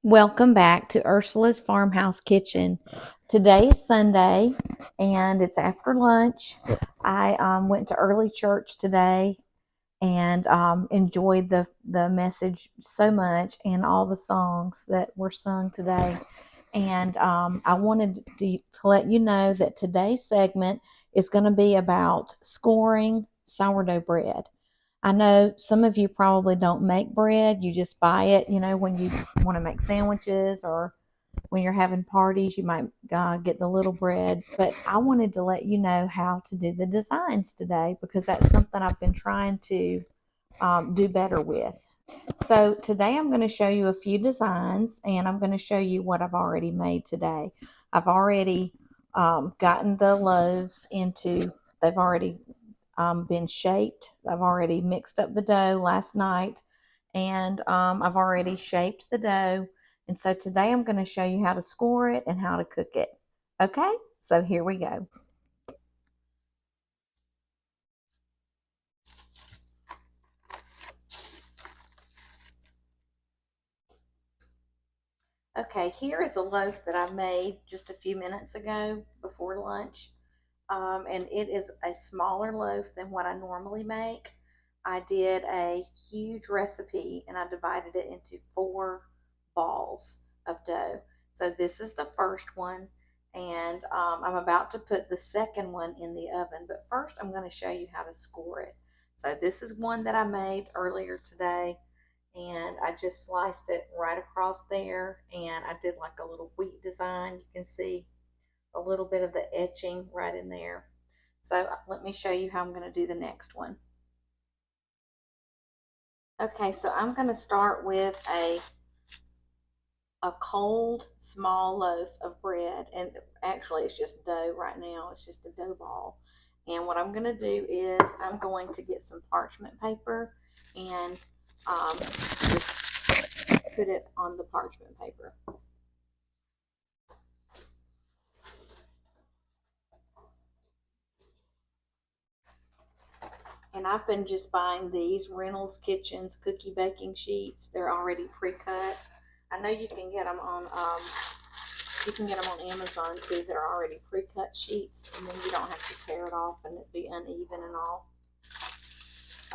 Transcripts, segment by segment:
Welcome back to Ursula's Farmhouse Kitchen. Today is Sunday and it's after lunch. I went to early church today and enjoyed the message so much and all the songs that were sung today. And I wanted to let you know that today's segment is going to be about scoring sourdough bread. I know some of you probably don't make bread. You just buy it, when you want to make sandwiches or when you're having parties, you might get the little bread. But I wanted to let you know how to do the designs today because that's something I've been trying to do better with. So today I'm going to show you a few designs and I'm going to show you what I've already made today. I've already gotten the loaves they've already been shaped. I've already mixed up the dough last night and I've already shaped the dough. And so today I'm going to show you how to score it and how to cook it. Okay, so here we go. Okay, here is a loaf that I made just a few minutes ago before lunch. And it is a smaller loaf than what I normally make. I did a huge recipe and I divided it into 4 balls of dough. So this is the first one, and I'm about to put the second one in the oven. But first, I'm going to show you how to score it. So this is one that I made earlier today, and I just sliced it right across there, and I did like a little wheat design. You can see a little bit of the etching right in there. So let me show you how I'm going to do the next one. Okay, so I'm going to start with a cold small loaf of bread, and actually it's just dough right now. It's just a dough ball. And what I'm going to do is I'm going to get some parchment paper and just put it on the parchment paper. And I've been just buying these Reynolds Kitchens cookie baking sheets. They're already pre-cut. I know you can get them on Amazon too. They're already pre-cut sheets, and then you don't have to tear it off and it be uneven and all.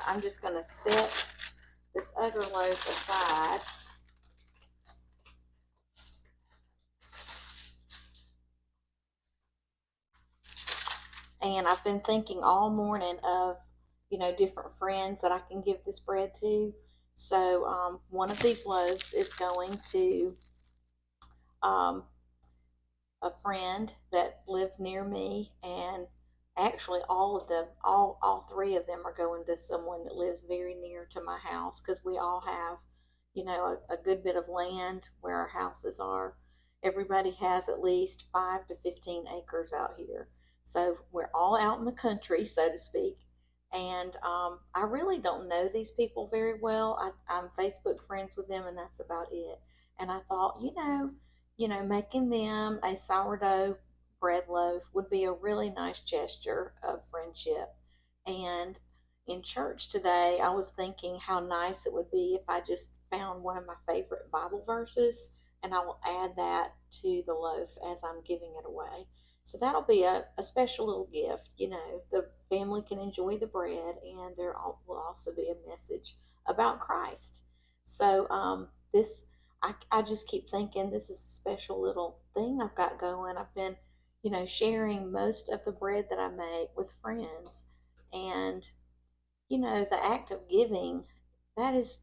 I'm just going to set this other loaf aside. And I've been thinking all morning of, different friends that I can give this bread to. So one of these loaves is going to um, a friend that lives near me, and actually all of them, all 3 of them are going to someone that lives very near to my house, because we all have, a good bit of land where our houses are. Everybody has at least 5 to 15 acres out here, so we're all out in the country, so to speak. And I really don't know these people very well. I'm Facebook friends with them, and that's about it. And I thought, making them a sourdough bread loaf would be a really nice gesture of friendship. And in church today, I was thinking how nice it would be if I just found one of my favorite Bible verses and I will add that to the loaf as I'm giving it away. So that'll be a special little gift. The family can enjoy the bread, and there will also be a message about Christ. So I just keep thinking this is a special little thing I've got going. I've been, sharing most of the bread that I make with friends. And, the act of giving, that is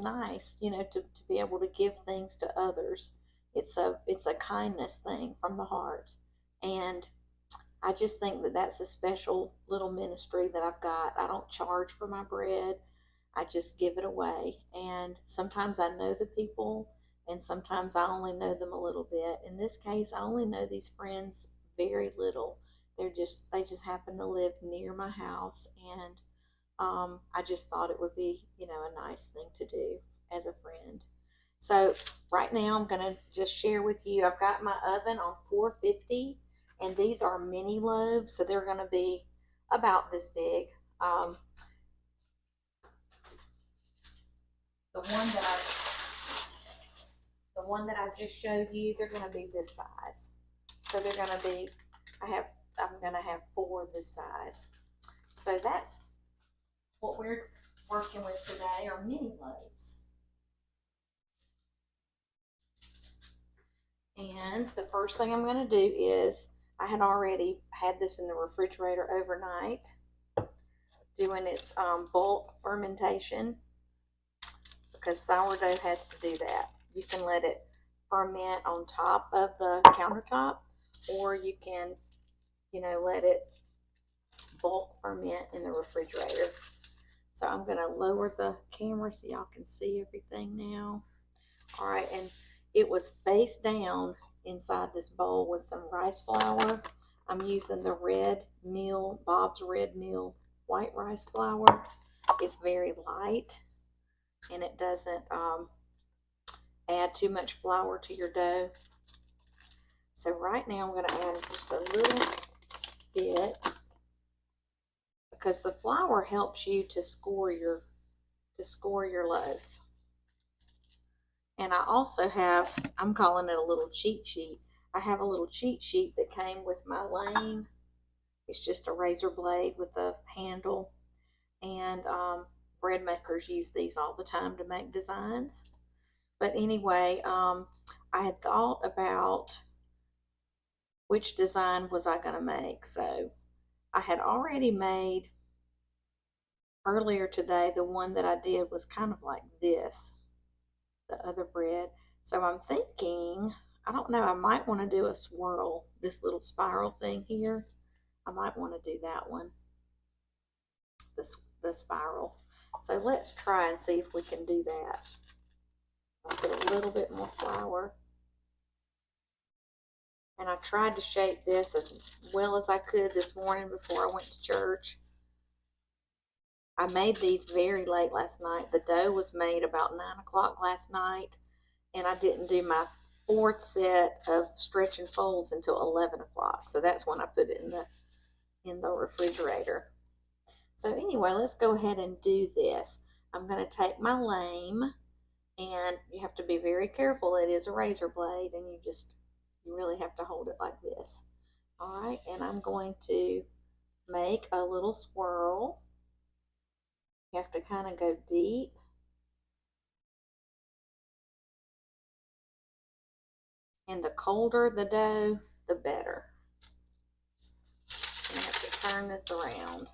nice, to be able to give things to others. It's a kindness thing from the heart. And I just think that that's a special little ministry that I've got. I don't charge for my bread. I just give it away. And sometimes I know the people, and sometimes I only know them a little bit. In this case, I only know these friends very little. They just happen to live near my house, and I just thought it would be, a nice thing to do as a friend. So right now I'm going to just share with you, I've got my oven on 450, and these are mini loaves, so they're going to be about this big. The one that one that I just showed you, they're going to be this size. So they're going to be, I'm going to have 4 this size. So that's what we're working with today, are mini loaves. And the first thing I'm going to do is, I had already had this in the refrigerator overnight, doing its bulk fermentation, because sourdough has to do that. You can let it ferment on top of the countertop, or you can, let it bulk ferment in the refrigerator. So I'm going to lower the camera so y'all can see everything now. All right, and it was face down inside this bowl with some rice flour. I'm using the Red Mill, Bob's Red Mill white rice flour. It's very light, and it doesn't add too much flour to your dough. So right now I'm going to add just a little bit, because the flour helps you to score your loaf. And I also have, I'm calling it a little cheat sheet. I have a little cheat sheet that came with my lame. It's just a razor blade with a handle. And bread makers use these all the time to make designs. But anyway, I had thought about which design was I going to make. So I had already made, earlier today, the one that I did was kind of like this, the other bread. So I'm thinking, I don't know, I might want to do a swirl, this little spiral thing here. I might want to do that one, the spiral. So let's try and see if we can do that. I'll put a little bit more flour. And I tried to shape this as well as I could this morning before I went to church. I made these very late last night. The dough was made about 9 o'clock last night, and I didn't do my 4th set of stretch and folds until 11 o'clock. So that's when I put it in the refrigerator. So anyway, let's go ahead and do this. I'm going to take my lame, and you have to be very careful. It is a razor blade, and you really have to hold it like this. All right, and I'm going to make a little swirl. You have to kind of go deep. And the colder the dough, the better. You have to turn this around.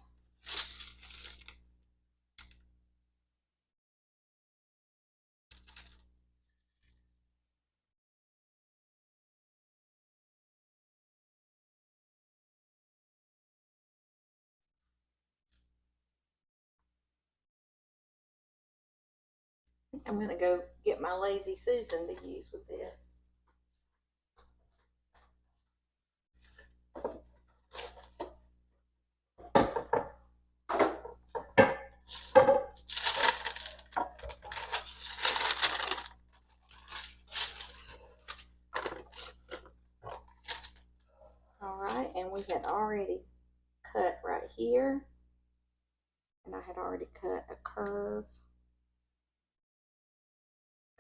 I'm going to go get my Lazy Susan to use with this. All right, and we had already cut right here, and I had already cut a curve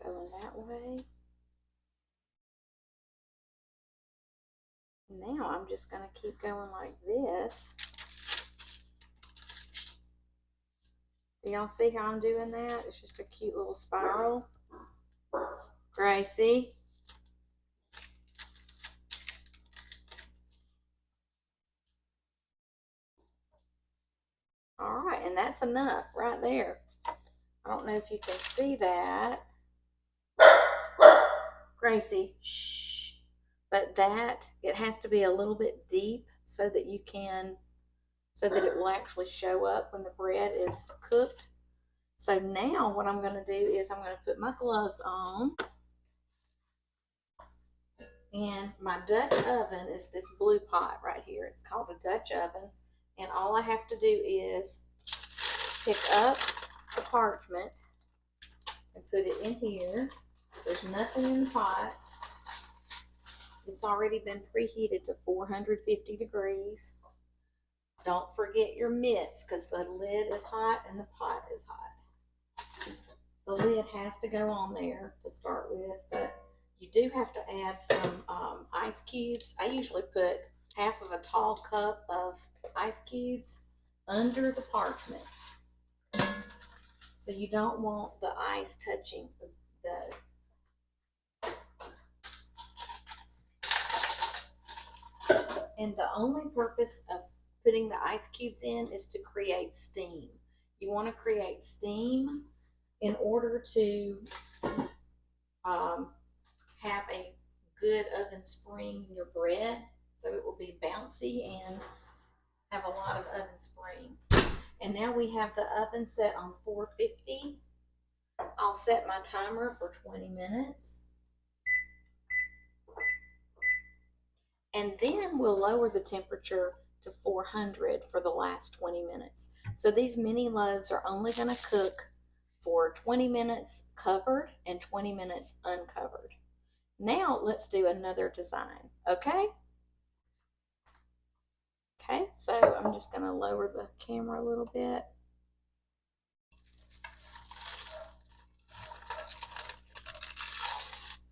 going that way. Now I'm just going to keep going like this. Do y'all see how I'm doing that? It's just a cute little spiral. Gracie. All right, and that's enough right there. I don't know if you can see that. Gracie, shh. But it has to be a little bit deep so that it will actually show up when the bread is cooked. So now what I'm going to do is I'm going to put my gloves on. And my Dutch oven is this blue pot right here. It's called a Dutch oven. And all I have to do is pick up the parchment and put it in here. There's nothing in the pot. It's already been preheated to 450 degrees. Don't forget your mitts, because the lid is hot and the pot is hot. The lid has to go on there to start with, but You do have to add some ice cubes. I usually put half of a tall cup of ice cubes under the parchment. So you don't want the ice touching the dough. And the only purpose of putting the ice cubes in is to create steam. You want to create steam in order to have a good oven spring in your bread, so it will be bouncy and have a lot of oven spring. And now we have the oven set on 450. I'll set my timer for 20 minutes. And then we'll lower the temperature to 400 for the last 20 minutes. So these mini loaves are only going to cook for 20 minutes covered and 20 minutes uncovered. Now let's do another design, okay? Okay, so I'm just going to lower the camera a little bit.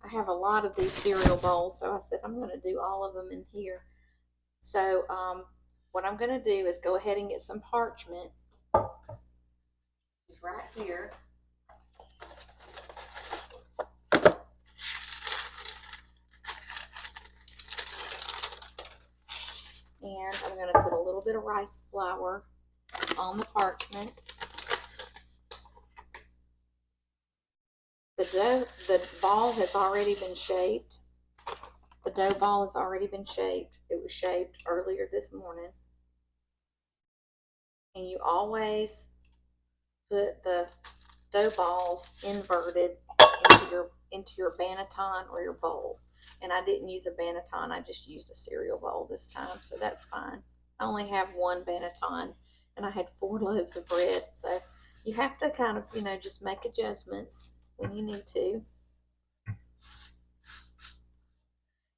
I have a lot of these cereal bowls, so I said I'm going to do all of them in here. So what I'm going to do is go ahead and get some parchment. It's right here. And I'm going to put a little bit of rice flour on the parchment. The ball has already been shaped. The dough ball has already been shaped. It was shaped earlier this morning. And you always put the dough balls inverted into your banneton or your bowl. And I didn't use a banneton, I just used a cereal bowl this time, so that's fine. I only have one banneton, and I had 4 loaves of bread, so you have to kind of, just make adjustments when you need to.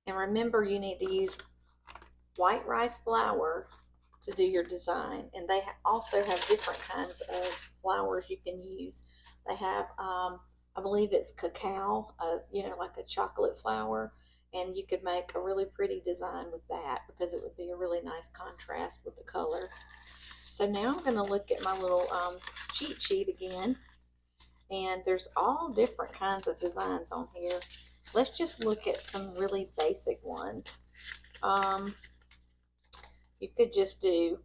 And remember, you need to use white rice flour to do your design, and they also have different kinds of flours you can use. They have, I believe it's cacao, like a chocolate flour, and you could make a really pretty design with that because it would be a really nice contrast with the color. So now I'm going to look at my little cheat sheet again, and there's all different kinds of designs on here. Let's just look at some really basic ones. You could just do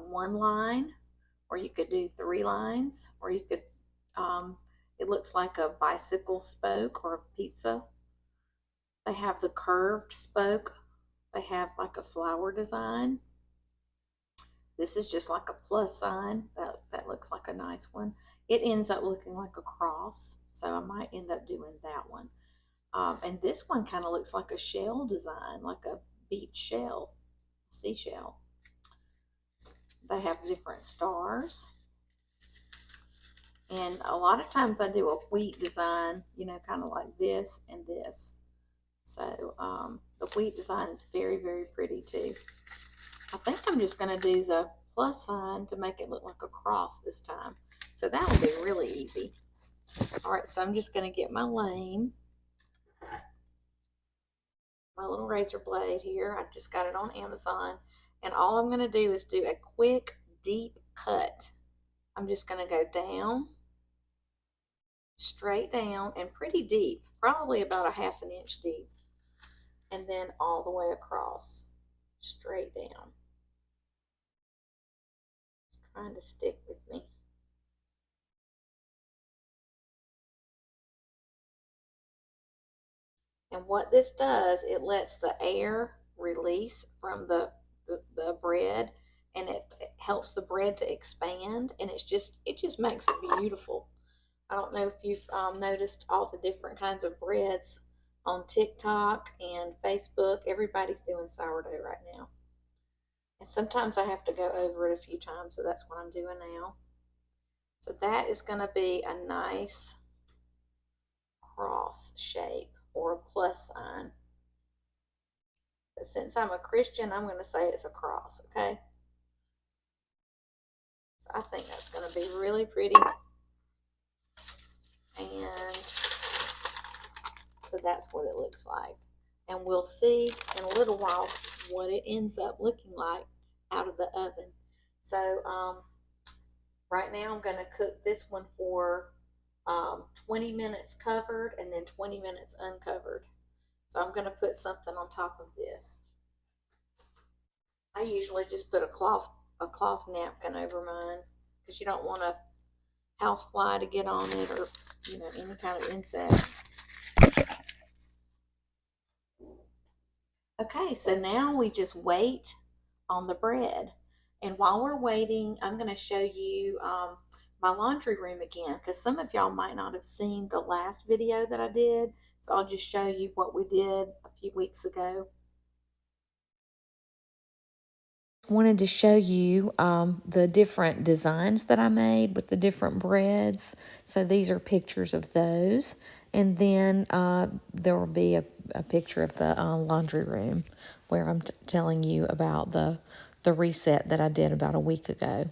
one line, or you could do 3 lines, or you could it looks like a bicycle spoke or a pizza. They have the curved spoke. They have like a flower design. This is just like a plus sign. That looks like a nice one. It ends up looking like a cross, so I might end up doing that one. And this one kind of looks like a shell design, like a beach shell, seashell. They have different stars. And a lot of times I do a wheat design, kind of like this and this. So the wheat design is very, very pretty too. I think I'm just going to do the plus sign to make it look like a cross this time. So that will be really easy. All right, so I'm just going to get my lame. My little razor blade here. I just got it on Amazon. And all I'm going to do is do a quick, deep cut. I'm just going to go down, straight down, and pretty deep, probably about a 1/2 inch deep, and then all the way across, straight down. It's trying to stick with me. And what this does, it lets the air release from the bread, and it helps the bread to expand, and it just makes it beautiful. I don't know if you've noticed all the different kinds of breads on TikTok and Facebook. Everybody's doing sourdough right now. And sometimes I have to go over it a few times, so that's what I'm doing now. So that is going to be a nice cross shape or a plus sign. But since I'm a Christian, I'm going to say it's a cross, okay? So I think that's going to be really pretty. And So that's what it looks like. And we'll see in a little while what it ends up looking like out of the oven. So right now I'm going to cook this one for 20 minutes covered and then 20 minutes uncovered. So I'm going to put something on top of this. I usually just put a cloth napkin over mine because you don't want a house fly to get on it, or any kind of insects. Okay, so now we just wait on the bread. And while we're waiting, I'm going to show you my laundry room again because some of y'all might not have seen the last video that I did. So I'll just show you what we did a few weeks ago. Wanted to show you the different designs that I made with the different breads. So these are pictures of those. And then there will be a picture of the laundry room where I'm telling you about the reset that I did about a week ago.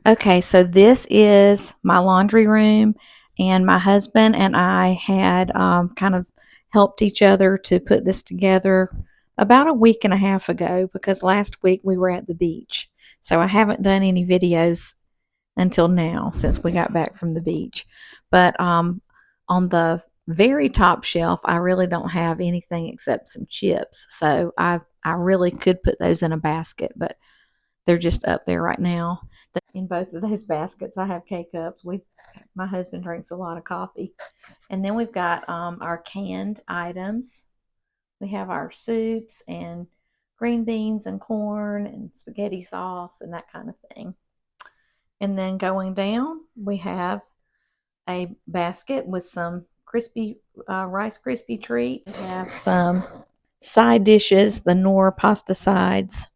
Okay, so this is my laundry room, and my husband and I had kind of helped each other to put this together about a week and a half ago because last week we were at the beach. So I haven't done any videos until now since we got back from the beach. But on the very top shelf, I really don't have anything except some chips. So I really could put those in a basket, but they're just up there right now. In both of those baskets, I have K-cups. My husband drinks a lot of coffee. And then we've got our canned items. We have our soups and green beans and corn and spaghetti sauce and that kind of thing. And then going down, we have a basket with some crispy Rice Krispie treat. We have some side dishes, the Knorr pasta sides.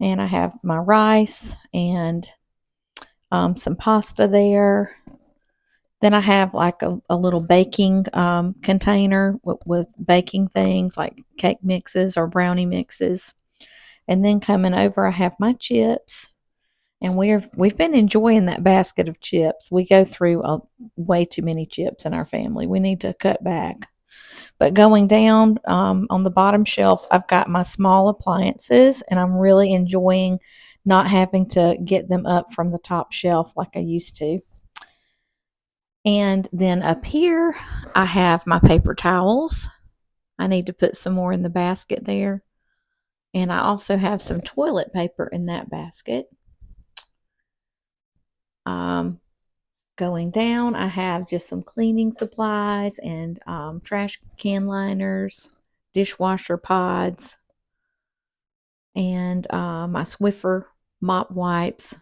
And I have my rice and some pasta there. Then I have like a little baking container with baking things like cake mixes or brownie mixes. And then coming over, I have my chips. And we've been enjoying that basket of chips. We go through way too many chips in our family. We need to cut back. But going down on the bottom shelf, I've got my small appliances, and I'm really enjoying not having to get them up from the top shelf like I used to. And then up here, I have my paper towels. I need to put some more in the basket there. And I also have some toilet paper in that basket. Going down, I have just some cleaning supplies and trash can liners, dishwasher pods, and my Swiffer mop wipes.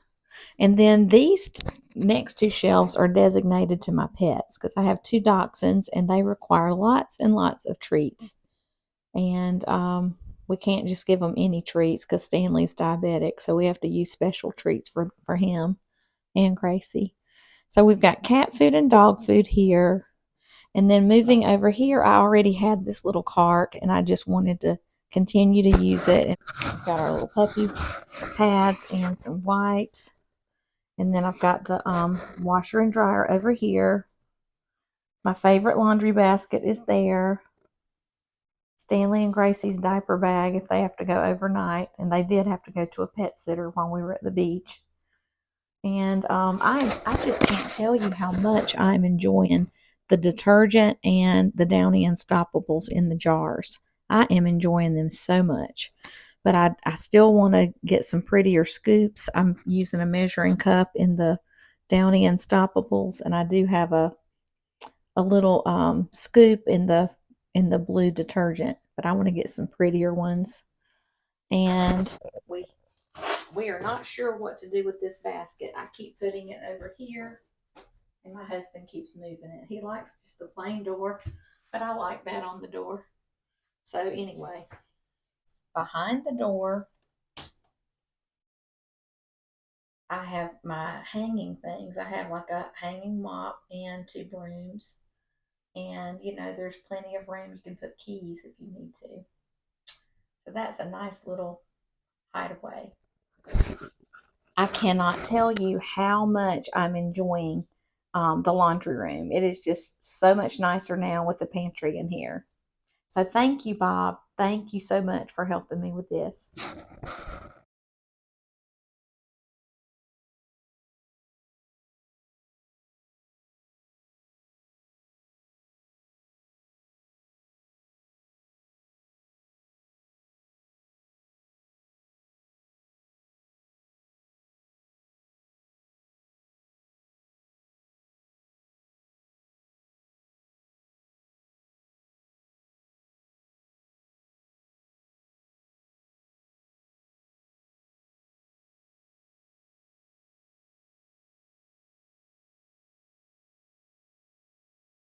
And then these next two shelves are designated to my pets because I have two dachshunds and they require lots and lots of treats. And we can't just give them any treats because Stanley's diabetic, so we have to use special treats for him and Gracie. So we've got cat food and dog food here. And then moving over here, I already had this little cart and I just wanted to continue to use it. And we've got our little puppy pads and some wipes. And then I've got the washer and dryer over here. My favorite laundry basket is there. Stanley and Gracie's diaper bag if they have to go overnight. And they did have to go to a pet sitter while we were at the beach. And I just can't tell you how much I'm enjoying the detergent and the Downy Unstoppables in the jars. I am enjoying them so much. But I still want to get some prettier scoops. I'm using a measuring cup in the Downy Unstoppables, and I do have a little scoop in the blue detergent. But I want to get some prettier ones. And we are not sure what to do with this basket. I keep putting it over here, and my husband keeps moving it. He likes just the plain door, but I like that on the door. So anyway, behind the door, I have my hanging things. I have like a hanging mop and two brooms. And, there's plenty of room. You can put keys if you need to. So that's a nice little hideaway. I cannot tell you how much I'm enjoying the laundry room. It is just so much nicer now with the pantry in here. So thank you, Bob. Thank you so much for helping me with this.